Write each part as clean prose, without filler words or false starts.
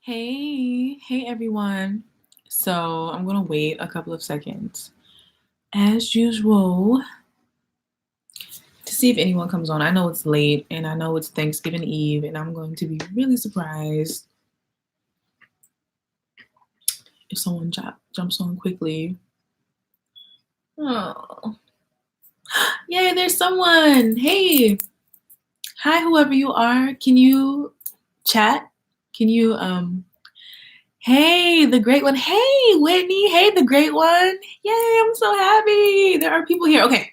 Hey everyone. So I'm gonna wait a couple of seconds, as usual, to see if anyone comes on. I know it's late and I know it's Thanksgiving Eve, and I'm going to be really surprised if someone jumps on quickly. Oh, yay, there's someone. Hey, hi, whoever you are. Can you chat? Can you, hey, the great one. Hey, Whitney. Hey, the great one. Yay, I'm so happy. There are people here. Okay.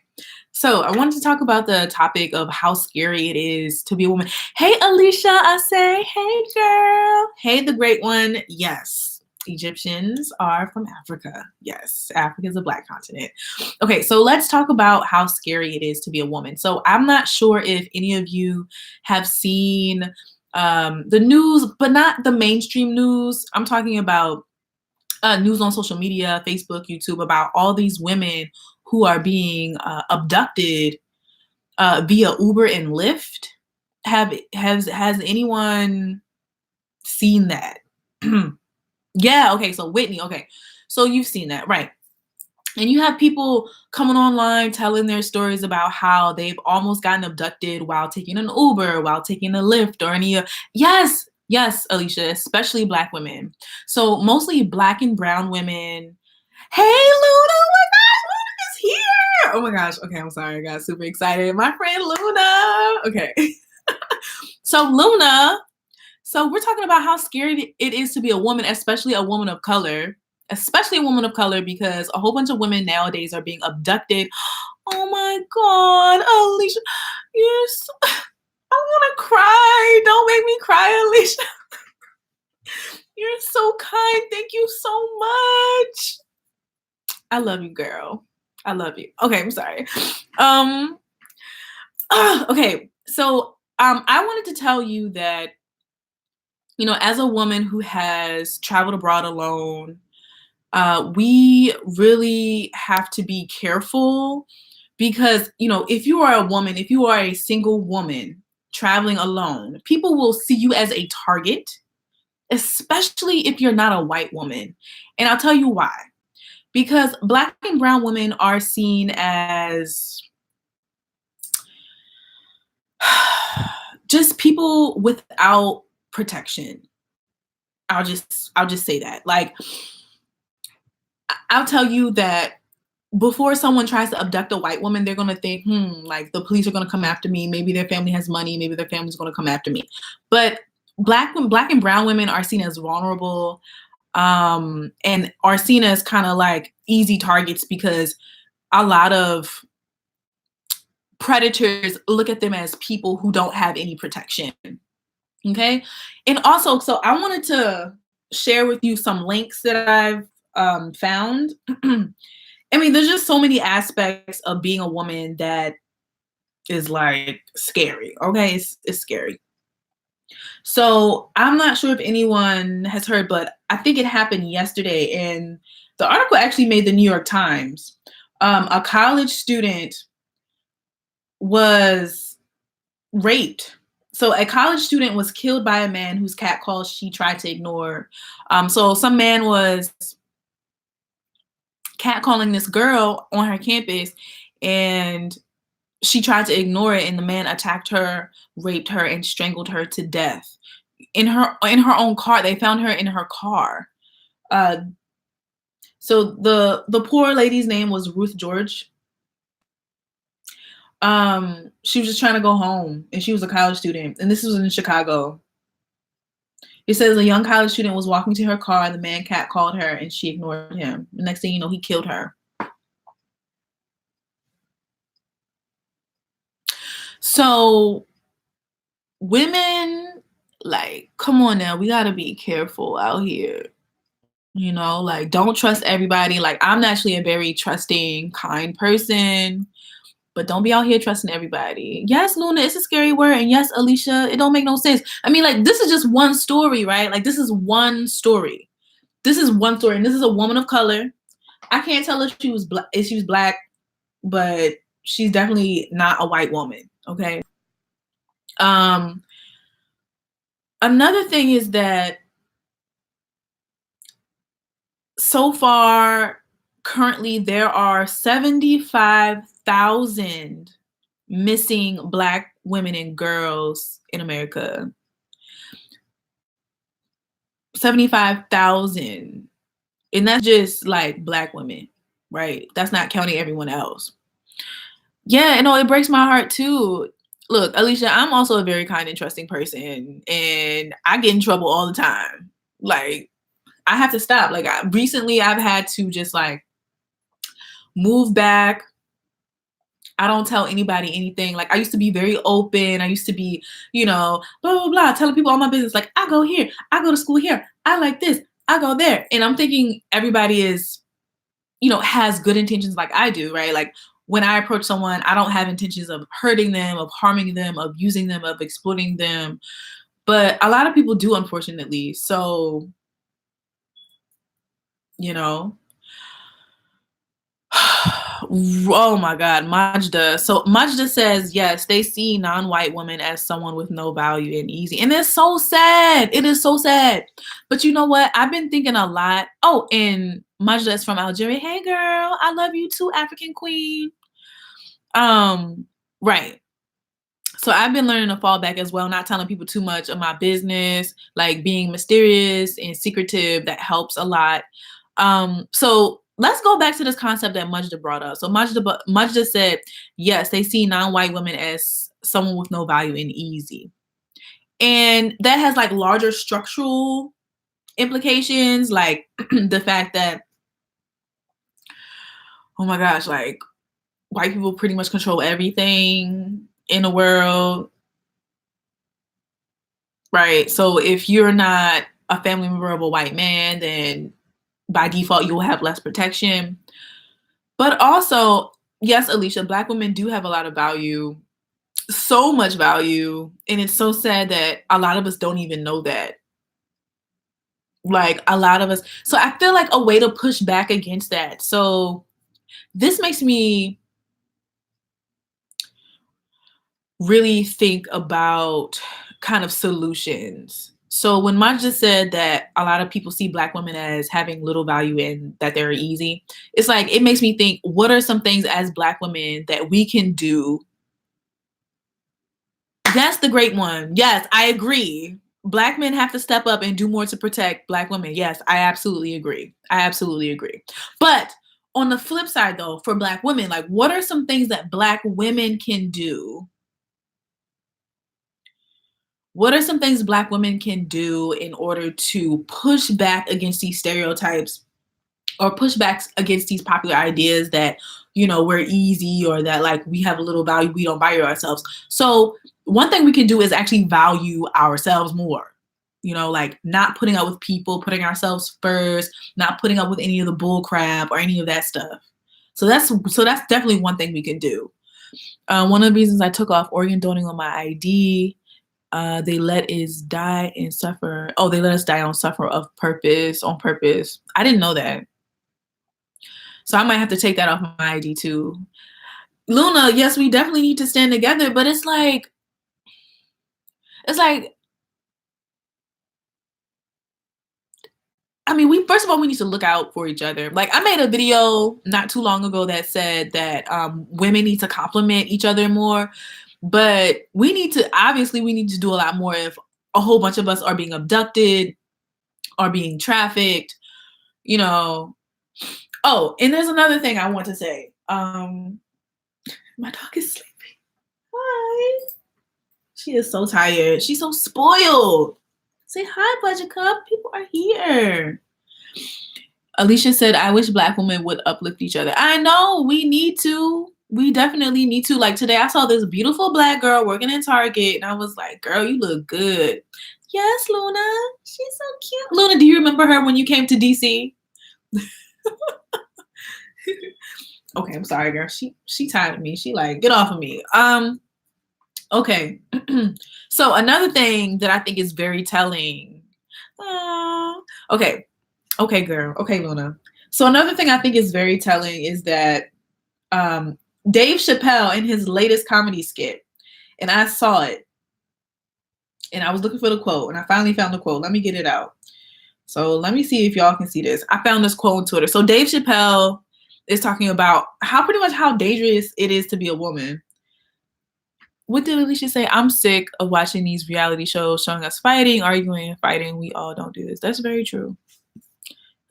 So I wanted to talk about the topic of how scary it is to be a woman. Hey, Alicia, I say, hey, girl. Hey, the great one. Yes, Egyptians are from Africa. Yes, Africa is a black continent. Okay, so let's talk about how scary it is to be a woman. So I'm not sure if any of you have seen the news, but not the mainstream news. I'm talking about news on social media, Facebook, YouTube, about all these women who are being abducted via Uber and Lyft. Has anyone seen that? Yeah. Okay. So Whitney. Okay. So you've seen that, right? And you have people coming online telling their stories about how they've almost gotten abducted while taking an Uber, while taking a Lyft, or any of. Yes, Alicia, especially Black women. So mostly Black and brown women. Hey, Luna! Oh my gosh, Luna is here! Oh my gosh. Okay, I'm sorry. I got super excited. My friend Luna. Okay. So Luna. So we're talking about how scary it is to be a woman, especially a woman of color. Especially a woman of color, because a whole bunch of women nowadays are being abducted. Oh my God, Alicia, you're so, I want to cry. Don't make me cry, Alicia. You're so kind. Thank you so much. I love you, girl. I love you. Okay, I'm sorry. Okay, so I wanted to tell you that, you know, as a woman who has traveled abroad alone, we really have to be careful because, you know, if you are a woman, if you are a single woman traveling alone, people will see you as a target, especially if you're not a white woman. And I'll tell you why. Because Black and brown women are seen as just people without protection. I'll just say that. Like, I'll tell you that before someone tries to abduct a white woman, they're gonna think, like the police are gonna come after me. Maybe their family has money. Maybe their family's gonna come after me. But black and brown women are seen as vulnerable, and are seen as kind of like easy targets because a lot of predators look at them as people who don't have any protection. Okay. And also, so I wanted to share with you some links that I've found. I mean, there's just so many aspects of being a woman that is like scary. Okay. It's scary. So I'm not sure if anyone has heard, but I think it happened yesterday. And the article actually made the New York Times. A college student was raped. So a college student was killed by a man whose catcall she tried to ignore. So some man was catcalling this girl on her campus, and she tried to ignore it, and the man attacked her, raped her, and strangled her to death in her own car. They found her in her car. Uh, so the poor lady's name was Ruth George. She was just trying to go home, and she was a college student, and this was in Chicago. It says a young college student was walking to her car. The man catcalled her, and she ignored him. The next thing you know, he killed her. So women, like, come on now, we gotta be careful out here. You know, like, don't trust everybody. Like, I'm actually a very trusting, kind person, but don't be out here trusting everybody. Yes, Luna, it's a scary word. And yes, Alicia, it don't make no sense. I mean, like, this is just one story, right? Like, this is one story. This is one story. And this is a woman of color. I can't tell if she was black, but she's definitely not a white woman. Okay. Um, Another thing is that So far, currently, there are 75,000 missing Black women and girls in America. 75,000. And that's just like Black women, right? That's not counting everyone else. Yeah, and no, it breaks my heart too. Look, Alicia, I'm also a very kind and trusting person, and I get in trouble all the time. Like, I have to stop. Like, recently, I've had to just like move back. I don't tell anybody anything. Like, I used to be very open. I used to be, blah, blah, blah, telling people all my business. Like, I go here, I go to school here, I like this, I go there. And I'm thinking everybody is, has good intentions like I do, right? Like, when I approach someone, I don't have intentions of hurting them, of harming them, of using them, of exploiting them. But a lot of people do, unfortunately. So, you know, oh my God, Majda. So Majda says, yes, they see non-white women as someone with no value and easy. And it's so sad. It is so sad. But you know what? I've been thinking a lot. Oh, and Majda is from Algeria. Hey girl, I love you too, African queen. Right. So I've been learning to fall back as well, not telling people too much of my business, like being mysterious and secretive. That helps a lot. So let's go back to this concept that Majda brought up. So Majda said, yes, they see non-white women as someone with no value and easy. And that has like larger structural implications, like the fact that, oh my gosh, like white people pretty much control everything in the world. Right. So if you're not a family member of a white man, then by default you will have less protection. But also, yes, Alicia, Black women do have a lot of value, so much value. And it's so sad that a lot of us don't even know that. Like a lot of us. So I feel like a way to push back against that. So this makes me really think about kind of solutions. So when Maj just said that a lot of people see Black women as having little value and that they're easy, it's like it makes me think, what are some things as Black women that we can do? That's the great one. Yes, I agree. Black men have to step up and do more to protect Black women. Yes, I absolutely agree. I absolutely agree. But on the flip side, though, for Black women, like what are some things that Black women can do? What are some things Black women can do in order to push back against these stereotypes or push back against these popular ideas that, we're easy or that like we have a little value, we don't value ourselves? So one thing we can do is actually value ourselves more. Like not putting up with people, putting ourselves first, not putting up with any of the bull crap or any of that stuff. So that's definitely one thing we can do. One of the reasons I took off organ donating on my ID, they let us die and suffer. Oh, they let us die on suffer on purpose. I didn't know that. So I might have to take that off my ID too. Luna, yes, we definitely need to stand together, but it's like, I mean, first of all, we need to look out for each other. Like I made a video not too long ago that said that women need to compliment each other more, but we need to do a lot more if a whole bunch of us are being abducted, are being trafficked, Oh, and there's another thing I want to say. My dog is sleeping. Hi. She is so tired. She's so spoiled. Say hi, Buttercup. People are here. Alicia said, I wish Black women would uplift each other. I know, we need to. We definitely need to. Like today, I saw this beautiful Black girl working in Target, and I was like, girl, you look good. Yes, Luna. She's so cute. Luna, do you remember her when you came to DC? Okay, I'm sorry, girl. She tired of me. She like, get off of me. Okay. So another thing that I think is very telling. Okay. Okay, girl. Okay, Luna. So another thing I think is very telling is that Dave Chappelle in his latest comedy skit, and I saw it, and I was looking for the quote, and I finally found the quote. Let me get it out. So let me see if y'all can see this. I found this quote on Twitter. So Dave Chappelle is talking about pretty much how dangerous it is to be a woman. What did Alicia say? I'm sick of watching these reality shows showing us fighting, arguing, and fighting. We all don't do this. That's very true.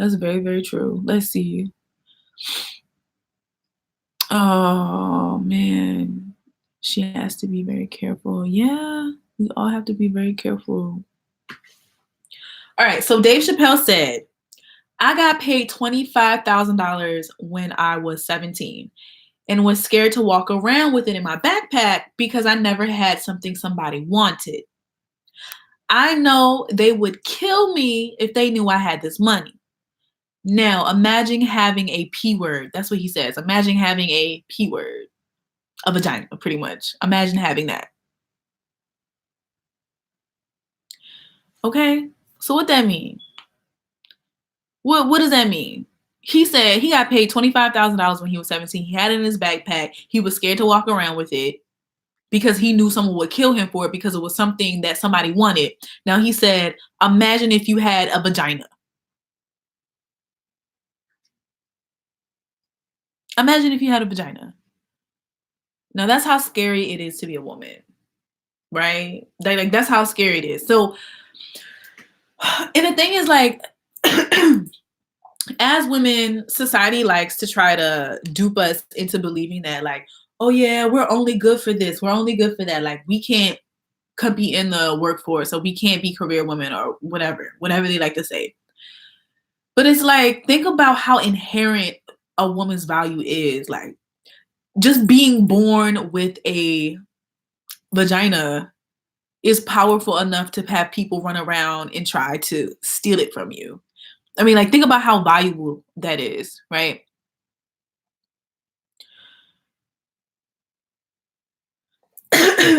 That's very, very true. Let's see. Oh, man. She has to be very careful. Yeah, we all have to be very careful. All right, so Dave Chappelle said, I got paid $25,000 when I was 17 and was scared to walk around with it in my backpack because I never had something somebody wanted. I know they would kill me if they knew I had this money. Now, imagine having a P word. That's what he says. Imagine having a P word, a vagina, pretty much. Imagine having that. Okay, so what that mean? What does that mean? He said he got paid $25,000 when he was 17. He had it in his backpack. He was scared to walk around with it because he knew someone would kill him for it because it was something that somebody wanted. Now he said, imagine if you had a vagina. Imagine if you had a vagina. Now that's how scary it is to be a woman, right? Like that's how scary it is. So, and the thing is, like, as women, society likes to try to dupe us into believing that, like, oh yeah, we're only good for this, we're only good for that. Like, we can't compete in the workforce, so we can't be career women or whatever they like to say. But it's like, think about how inherent a woman's value is. Like, just being born with a vagina is powerful enough to have people run around and try to steal it from you. I mean, like, think about how valuable that is, right?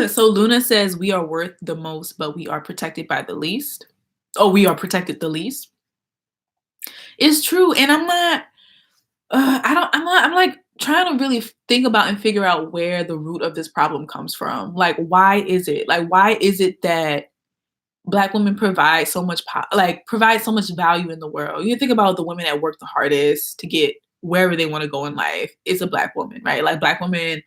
So Luna says we are worth the most, but we are protected by the least. Oh, we are protected the least. It's true, and I'm not. I'm like trying to really think about and figure out where the root of this problem comes from. Like, why is it? Like, why is it that Black women provide so much provide so much value in the world? You think about the women that work the hardest to get wherever they want to go in life. It's a Black woman, right? Like, Black women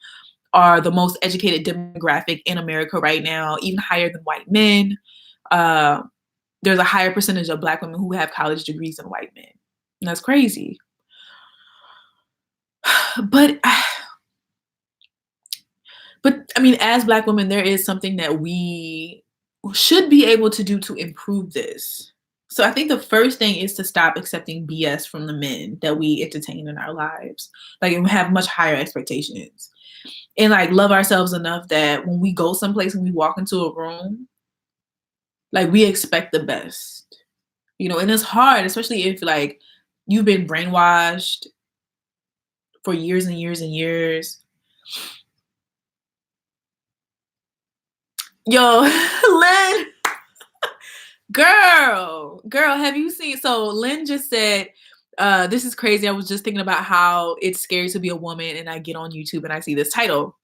are the most educated demographic in America right now, even higher than white men. Uh, there's a higher percentage of Black women who have college degrees than white men. And that's crazy. But I mean, as Black women, there is something that we should be able to do to improve this. So I think the first thing is to stop accepting BS from the men that we entertain in our lives. Like, and have much higher expectations. And like, love ourselves enough that when we go someplace and we walk into a room, like, we expect the best. You know, and it's hard, especially if like you've been brainwashed for years and years and years. Yo, Lynn, girl, have you seen? So Lynn just said, this is crazy. I was just thinking about how it's scary to be a woman, and I get on YouTube and I see this title.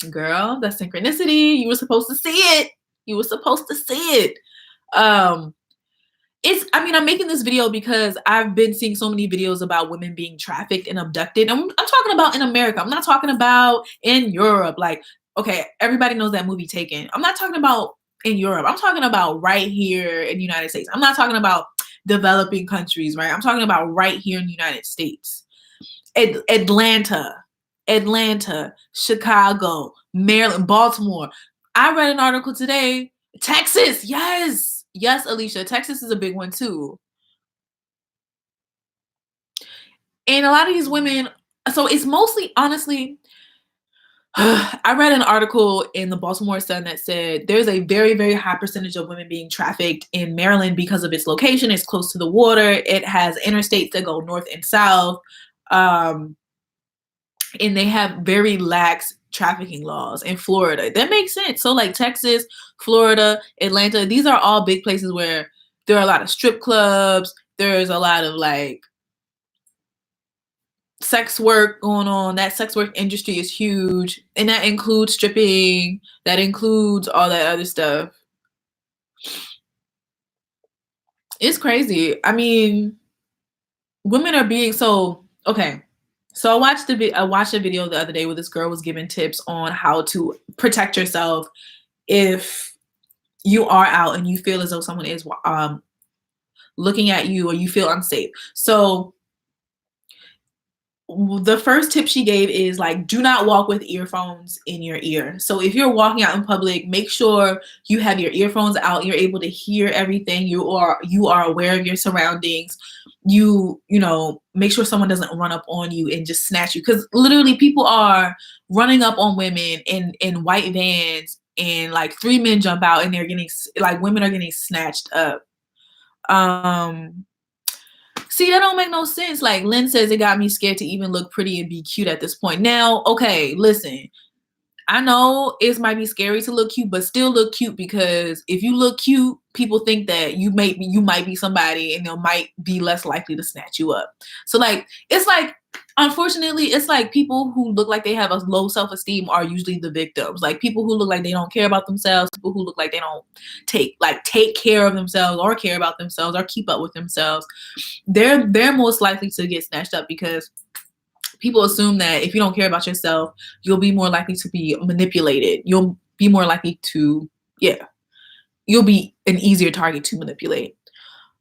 Girl, that's synchronicity. You were supposed to see it. You were supposed to see it. I mean, I'm making this video because I've been seeing so many videos about women being trafficked and abducted. I'm talking about in America. I'm not talking about in Europe. Like, okay, everybody knows that movie Taken. I'm not talking about in Europe. I'm talking about right here in the United States. I'm not talking about developing countries, right? I'm talking about right here in the United States. Atlanta, Chicago, Maryland, Baltimore. I read an article today. Texas, yes. Yes, Alicia, Texas is a big one too. And a lot of these women, so it's mostly, honestly, I read an article in the Baltimore Sun that said there's a very, very high percentage of women being trafficked in Maryland because of its location. It's close to the water. It has interstates that go north and south. And they have very lax trafficking laws in Florida. That makes sense. So like Texas, Florida, Atlanta, these are all big places where there are a lot of strip clubs. There's a lot of like sex work going on. That sex work industry is huge. And that includes stripping. That includes all that other stuff. It's crazy. I mean, women are being so okay. So I watched a video the other day where this girl was giving tips on how to protect yourself if you are out and you feel as though someone is looking at you or you feel unsafe. So the first tip she gave is like, do not walk with earphones in your ear. So if you're walking out in public, make sure you have your earphones out. You're able to hear everything. You are aware of your surroundings. You know, make sure someone doesn't run up on you and just snatch you, because literally people are running up on women in white vans, and like three men jump out and they're getting, like, women are getting snatched up. um See, that don't make no sense. Like Lynn says, it got me scared to even look pretty and be cute at this point. Now, okay, listen. I know it might be scary to look cute, but still look cute, because if you look cute, people think that you might be somebody, and they might be less likely to snatch you up. So like, it's like, unfortunately, it's like people who look like they have a low self-esteem are usually the victims. Like people who look like they don't care about themselves, people who look like they don't take care of themselves or care about themselves or keep up with themselves, they're most likely to get snatched up, because people assume that if you don't care about yourself, you'll be more likely to be manipulated. You'll be more likely to, yeah, you'll be an easier target to manipulate.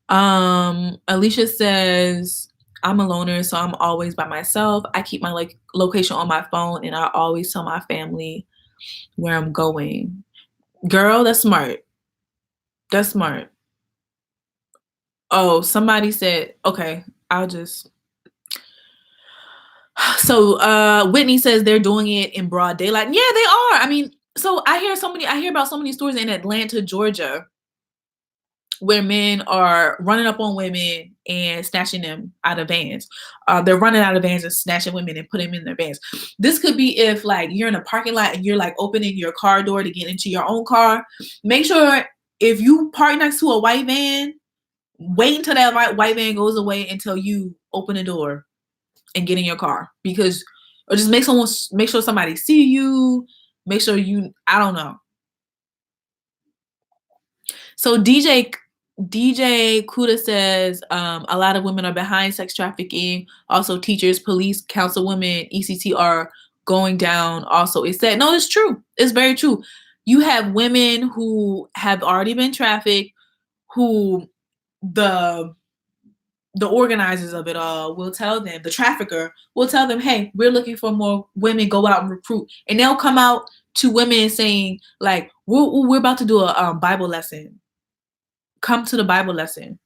Alicia says, I'm a loner, so I'm always by myself. I keep my location on my phone, and I always tell my family where I'm going. Girl, that's smart. That's smart. Oh, somebody said, okay, I'll just. So Whitney says they're doing it in broad daylight. Yeah, they are. I mean, so I hear about so many stories in Atlanta, Georgia, where men are running up on women and snatching them out of vans. They're running out of vans and snatching women and putting them in their vans. This could be if like you're in a parking lot and you're like opening your car door to get into your own car. Make sure if you park next to a white van, wait until that white van goes away until you open the door and get in your car, because, or just make sure somebody see you, make sure I don't know. So DJ Kuda says a lot of women are behind sex trafficking. Also, teachers, police, councilwomen, ECT are going down. Also, it said, no, it's true. It's very true. You have women who have already been trafficked, who the organizers of it all will tell them, the trafficker will tell them, hey, we're looking for more women, go out and recruit. And they'll come out to women saying, like, we're about to do a Bible lesson. Come to the Bible lesson.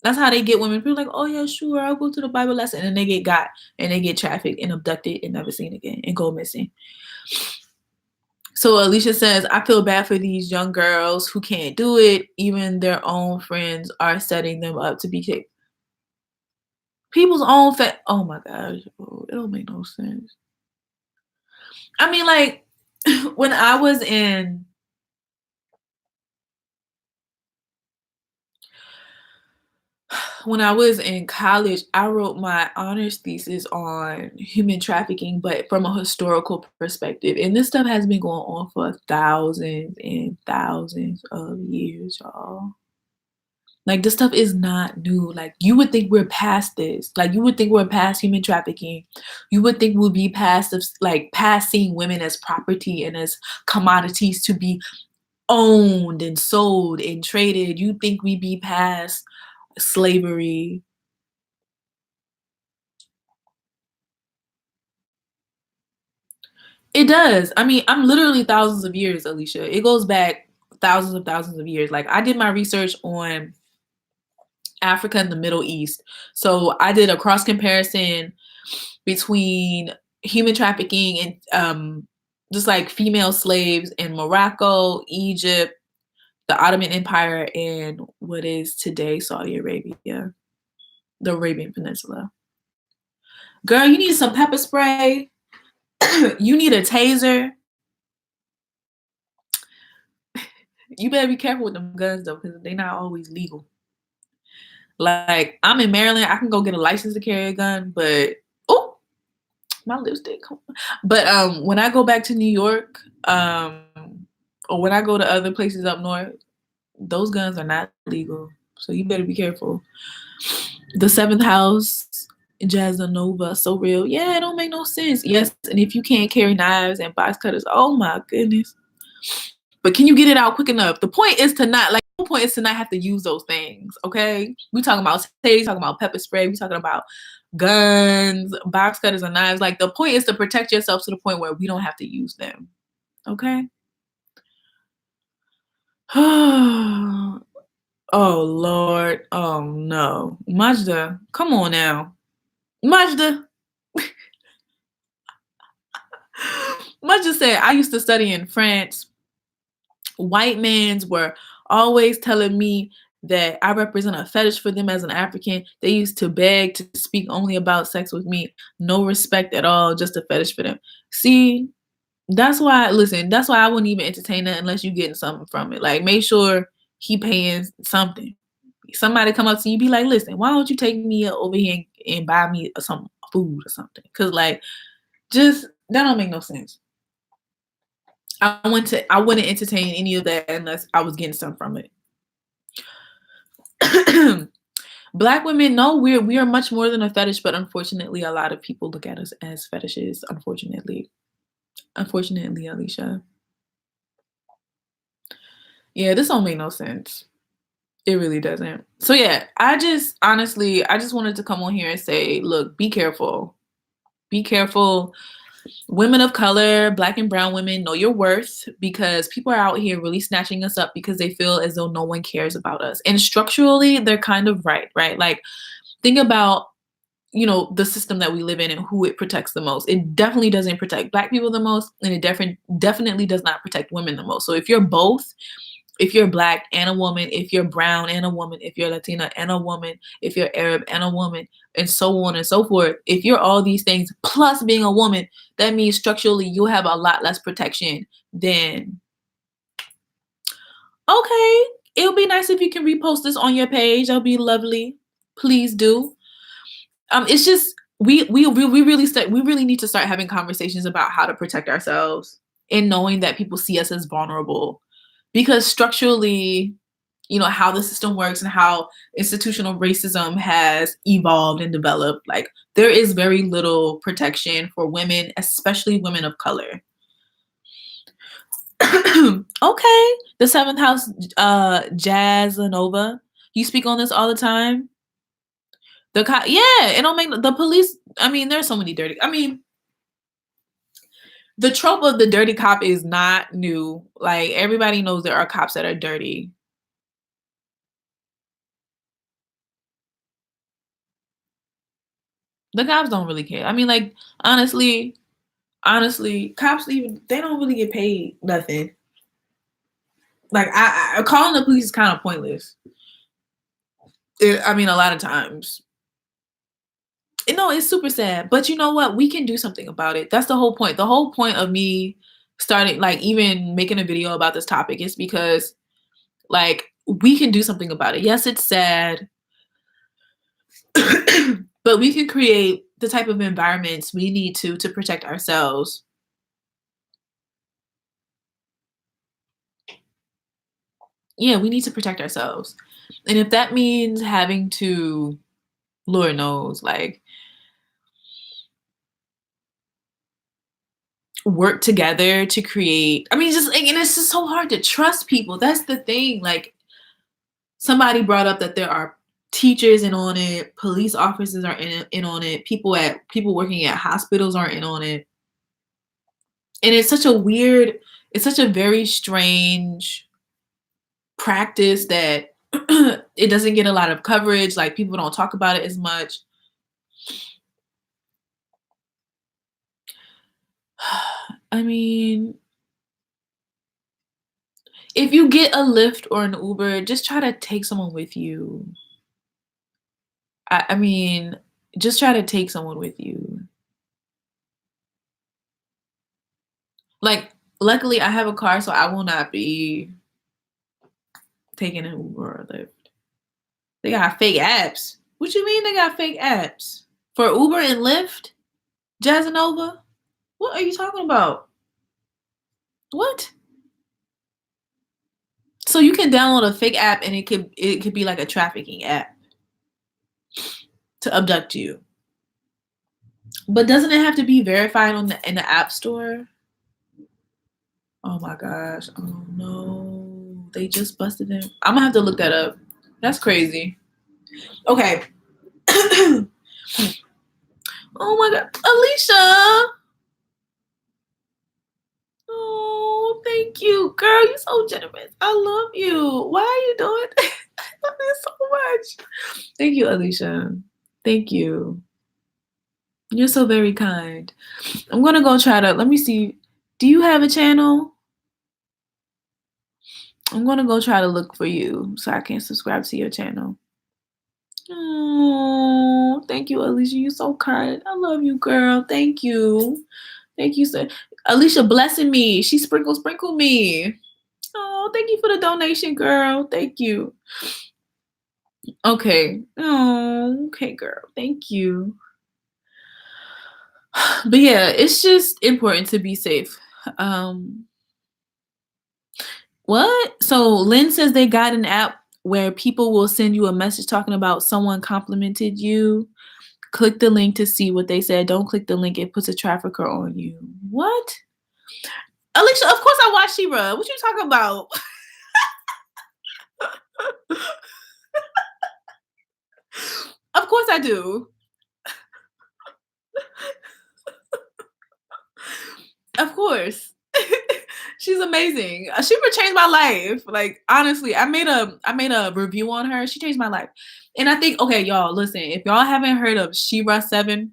That's how they get women. People like, oh yeah, sure, I'll go to the Bible lesson. And then they get got, and they get trafficked and abducted and never seen again and go missing. So Alicia says, I feel bad for these young girls who can't do it. Even their own friends are setting them up to be kicked. People's own oh my gosh, it don't make no sense. I mean, like, when I was in college, I wrote my honors thesis on human trafficking, but from a historical perspective. And this stuff has been going on for thousands and thousands of years, y'all. Like, this stuff is not new. Like, you would think we're past this. Like, you would think we're past human trafficking. You would think we'll be past seeing women as property and as commodities to be owned and sold and traded. You think we'd be past slavery. It does. I mean, I'm literally thousands of years, Alicia. It goes back thousands of years. Like, I did my research on Africa and the Middle East. So I did a cross comparison between human trafficking and just like female slaves in Morocco, Egypt, the Ottoman Empire, and what is today Saudi Arabia, the Arabian Peninsula. Girl, you need some pepper spray. You need a taser. You better be careful with them guns though, because they're not always legal. Like, I'm in Maryland, I can go get a license to carry a gun, but oh, my lipstick. But when I go back to New York, or when I go to other places up north, those guns are not legal. So you better be careful. The seventh house, Jazzanova, so real. Yeah, it don't make no sense. Yes, and if you can't carry knives and box cutters, oh my goodness. But can you get it out quick enough? The point is to not like. The point is to not have to use those things. Okay, we talking about tasers, talking about pepper spray, we talking about guns, box cutters, and knives. Like the point is to protect yourself to the point where we don't have to use them. Okay. Oh Lord. Oh no. Majda, come on now. Majda. Majda said, I used to study in France. White mans were always telling me that I represent a fetish for them as an African. They used to beg to speak only about sex with me. No respect at all, just a fetish for them. See, that's why, listen, that's why I wouldn't even entertain that unless you getting something from it. Like, make sure he paying something. Somebody come up to you, be like, listen, why don't you take me over here and buy me some food or something? Because, like, just, that don't make no sense. I wouldn't entertain any of that unless I was getting something from it. Black women, no, we are much more than a fetish, but unfortunately, a lot of people look at us as fetishes. Unfortunately, Alicia. Yeah, this don't make no sense. It really doesn't. So yeah, I just wanted to come on here and say, look, be careful. Be careful. Women of color, Black and brown women, know your worth, because people are out here really snatching us up because they feel as though no one cares about us. And structurally, they're kind of right? Like, think about, the system that we live in and who it protects the most. It definitely doesn't protect Black people the most, and it definitely does not protect women the most. So if you're both, if you're Black and a woman, if you're brown and a woman, if you're Latina and a woman, if you're Arab and a woman, and so on and so forth, if you're all these things plus being a woman, that means structurally you'll have a lot less protection than, okay, it'll be nice if you can repost this on your page. That'll be lovely. Please do. It's just we really need to start having conversations about how to protect ourselves and knowing that people see us as vulnerable, because structurally, how the system works and how institutional racism has evolved and developed, like, there is very little protection for women, especially women of color. Okay, the seventh house, Jazzanova, you speak on this all the time. Yeah, it don't make the police. I mean, there's so many dirty. I mean, the trope of the dirty cop is not new. Like, everybody knows there are cops that are dirty. The cops don't really care. I mean, like, honestly, cops, even they don't really get paid nothing. Like, I calling the police is kind of pointless. I mean, a lot of times. No, it's super sad. But you know what? We can do something about it. That's the whole point. The whole point of me starting, like, even making a video about this topic is because, like, we can do something about it. Yes, it's sad. But we can create the type of environments we need to protect ourselves. Yeah, we need to protect ourselves. And if that means having to, Lord knows, like, work together to create, I mean, just, and it's just so hard to trust people. That's the thing. Like, somebody brought up that there are teachers in on it, police officers are in on it, people working at hospitals are in on it. And it's such a very strange practice that it doesn't get a lot of coverage. Like, people don't talk about it as much. I mean, if you get a Lyft or an Uber, just try to take someone with you. I mean, just try to take someone with you. Like, luckily I have a car, so I will not be taking an Uber or a Lyft. They got fake apps. What you mean they got fake apps? For Uber and Lyft? Jazzanova? What are you talking about? What? So So you can download a fake app and it could be like a trafficking app to abduct you. But doesn't it have to be verified on the in the app store? Oh my gosh. Oh no. They just busted him. I'm gonna have to look that up. That's crazy. Okay. Oh my god. Alicia. Oh, thank you. Girl, you're so generous. I love you. Why are you doing that? I love you so much. Thank you, Alicia. Thank you. You're so very kind. I'm gonna go try to let me see. Do you have a channel? I'm gonna go try to look for you so I can subscribe to your channel. Oh, thank you, Alicia. You're so kind. I love you, girl. Thank you. Thank you, sir. Alicia blessing me. She sprinkle me. Oh, thank you for the donation, girl. Thank you. Okay. Oh, okay, girl. Thank you. But yeah, it's just important to be safe. Um, what? So Lynn says they got an app where people will send you a message talking about someone complimented you. Click the link to see what they said. Don't click the link. It puts a trafficker on you. What? Alicia, of course I watch She-Ra. What you talking about? Of course I do. Of course. She's amazing. She changed my life. Like honestly, I made a review on her. She changed my life. And I think, okay, y'all, listen, if y'all haven't heard of She-Ra 7,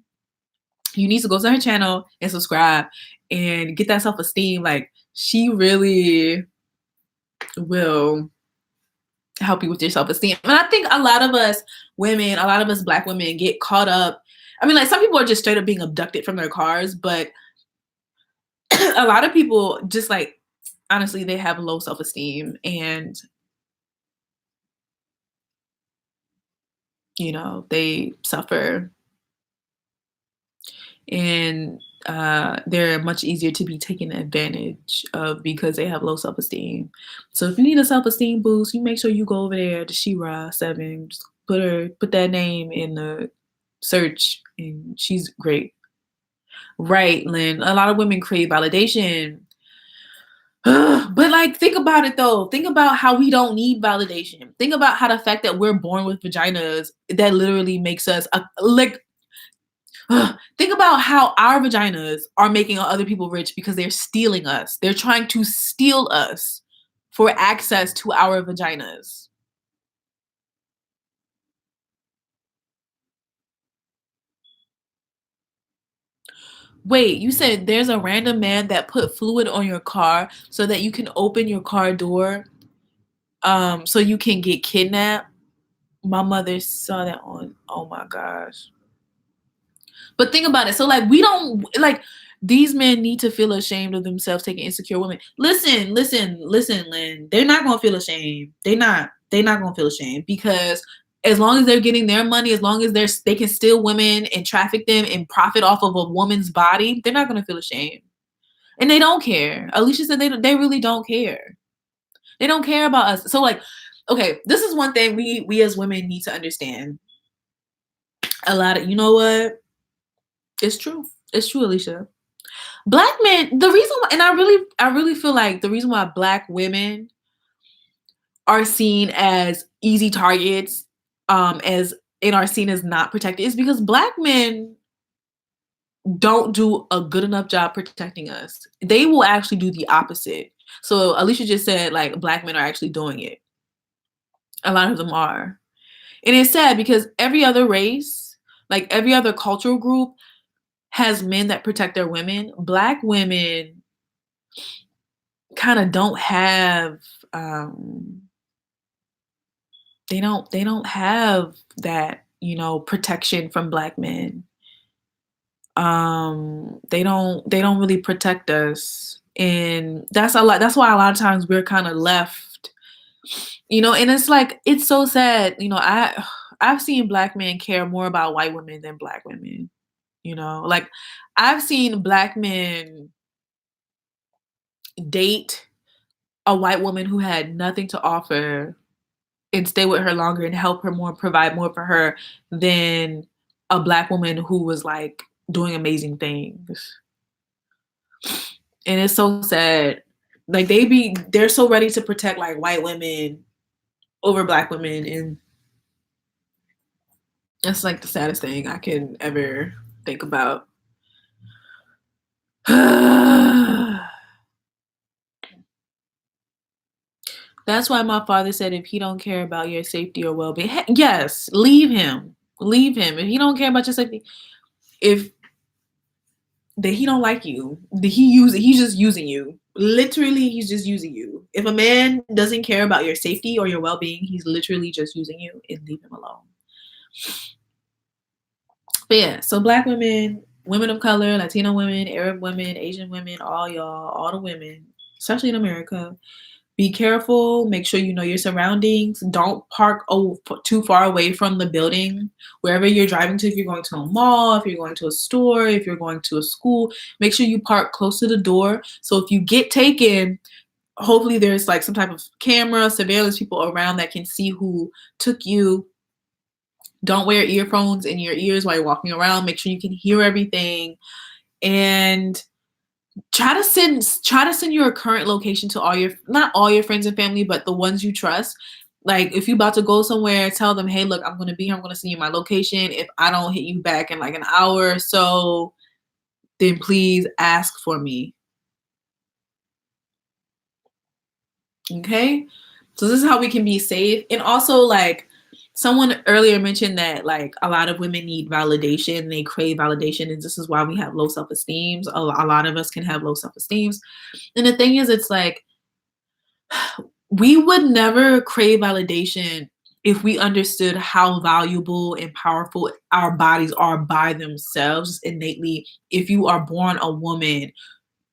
you need to go to her channel and subscribe and get that self-esteem. Like she really will help you with your self-esteem. And I think a lot of us women, a lot of us Black women get caught up. I mean, like some people are just straight up being abducted from their cars, but a lot of people just like honestly they have low self-esteem and they suffer and they're much easier to be taken advantage of because they have low self-esteem. So if you need a self-esteem boost, you make sure you go over there to She-Ra 7. Just put that name in the search and she's great. Right, Lynn. A lot of women crave validation. But like think about it though. Think about how we don't need validation. Think about how the fact that we're born with vaginas that literally makes us like think about how our vaginas are making other people rich because they're stealing us. They're trying to steal us for access to our vaginas. Wait, you said there's a random man that put fluid on your car so that you can open your car door so you can get kidnapped? My mother saw that on, oh my gosh. But think about it. So like we don't like these men need to feel ashamed of themselves taking insecure women. Listen, Lynn. They're not gonna feel ashamed. They're not gonna feel ashamed because as long as they're getting their money, as long as they can steal women and traffic them and profit off of a woman's body, they're not gonna feel ashamed. And they don't care. Alicia said they really don't care. They don't care about us. So like, okay, this is one thing we as women need to understand. A lot of, you know what? It's true. It's true, Alicia. Black men, the reason why, and I really feel like the reason why Black women are seen as easy targets, as and are seen as not protected, is because Black men don't do a good enough job protecting us. They will actually do the opposite. So Alicia just said like Black men are actually doing it. A lot of them are, and it's sad because every other race, like every other cultural group, has men that protect their women. Black women kind of don't have um they don't have that, protection from Black men. They don't really protect us. And that's why a lot of times we're kind of left, and it's like it's so sad. I've seen Black men care more about white women than Black women. Like I've seen Black men date a white woman who had nothing to offer and stay with her longer and help her more, provide more for her than a black woman who was like doing amazing things. And it's so sad. Like they're so ready to protect like white women over black women, and that's like the saddest thing I can ever think about. That's why my father said if he don't care about your safety or well-being, yes, leave him. Leave him. If he don't care about your safety, if that he don't like you, he's just using you. Literally, he's just using you. If a man doesn't care about your safety or your well-being, he's literally just using you, and leave him alone. But yeah, so black women, women of color, Latino women, Arab women, Asian women, all y'all, all the women, especially in America, be careful. Make sure you know your surroundings. Don't park too far away from the building. Wherever you're driving to, if you're going to a mall, if you're going to a store, if you're going to a school, make sure you park close to the door. So if you get taken, hopefully there's like some type of camera, surveillance people around that can see who took you. Don't wear earphones in your ears while you're walking around. Make sure you can hear everything. And try to send your current location to not all your friends and family, but the ones you trust. Like if you're about to go somewhere, tell them, hey, look, I'm gonna be here, I'm gonna send you my location. If I don't hit you back in like an hour or so, then please ask for me. Okay? So this is how we can be safe. And also, like, someone earlier mentioned that like a lot of women need validation, they crave validation, and this is why we have low self-esteem. A lot of us can have low self-esteem. And the thing is, it's like we would never crave validation if we understood how valuable and powerful our bodies are by themselves innately. If you are born a woman,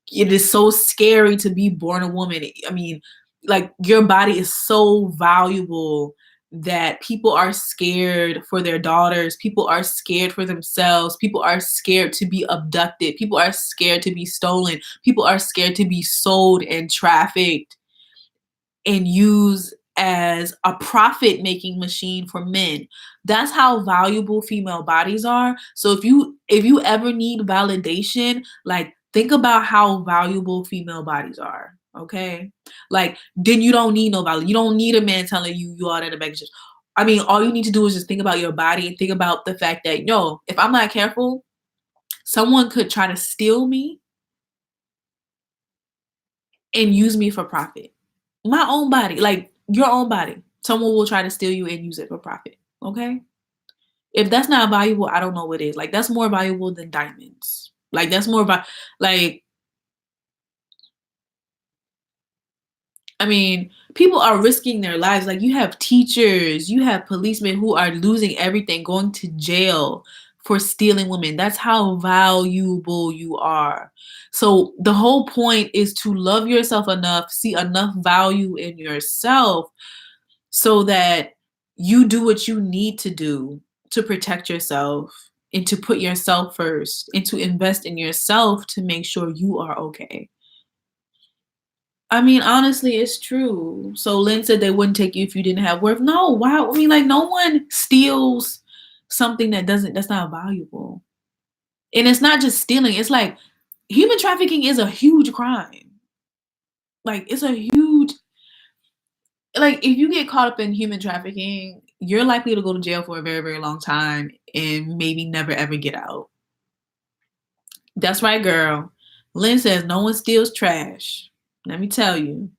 it is so scary to be born a woman. I mean, like your body is so valuable that people are scared for their daughters. People are scared for themselves. People are scared to be abducted. People are scared to be stolen. People are scared to be sold and trafficked and used as a profit-making machine for men. That's how valuable female bodies are. So if you ever need validation, like think about how valuable female bodies are. Okay? Like then you don't need no validation. You don't need a man telling you you are at a bag. I mean, all you need to do is just think about your body and think about the fact that, yo, if I'm not careful, someone could try to steal me and use me for profit. My own body, like your own body. Someone will try to steal you and use it for profit. Okay? If that's not valuable, I don't know what is. Like that's more valuable than diamonds. Like that's more like I mean, people are risking their lives. Like you have teachers, you have policemen who are losing everything, going to jail for stealing women. That's how valuable you are. So the whole point is to love yourself enough, see enough value in yourself so that you do what you need to do to protect yourself and to put yourself first and to invest in yourself to make sure you are okay. I mean, honestly, it's true. So Lynn said they wouldn't take you if you didn't have worth. No, why? I mean, like no one steals something that's not valuable. And it's not just stealing. It's like human trafficking is a huge crime. Like it's a huge like if you get caught up in human trafficking, you're likely to go to jail for a very, very long time and maybe never ever get out. That's right, girl. Lynn says no one steals trash. Let me tell you.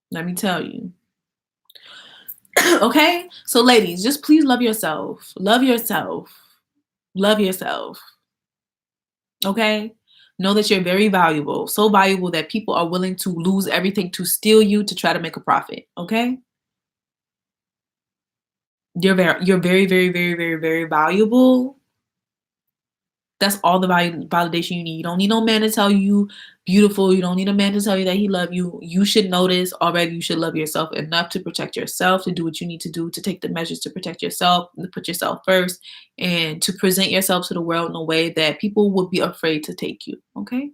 Let me tell you. Okay? So ladies, just please love yourself. Love yourself. Love yourself. Okay? Know that you're very valuable. So valuable that people are willing to lose everything to steal you to try to make a profit. Okay? You're very, very, very, very, very valuable. That's all the validation you need. You don't need no man to tell you beautiful. You don't need a man to tell you that he love you. You should know this already. You should love yourself enough to protect yourself, to do what you need to do, to take the measures to protect yourself, to put yourself first, and to present yourself to the world in a way that people would be afraid to take you. Okay?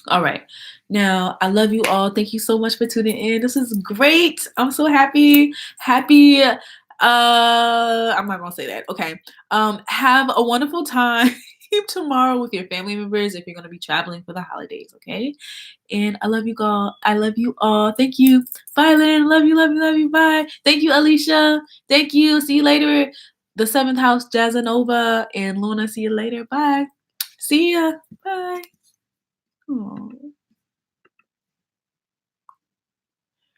All right. Now, I love you all. Thank you so much for tuning in. This is great. I'm so happy. Happy. I'm not gonna say that. Okay. Have a wonderful time tomorrow with your family members if you're gonna be traveling for the holidays. Okay. And I love you all. I love you all. Thank you, Violet. Love you. Love you. Love you. Bye. Thank you, Alicia. Thank you. See you later. The seventh house, Jazanova and Luna. See you later. Bye. See ya. Bye. Aw.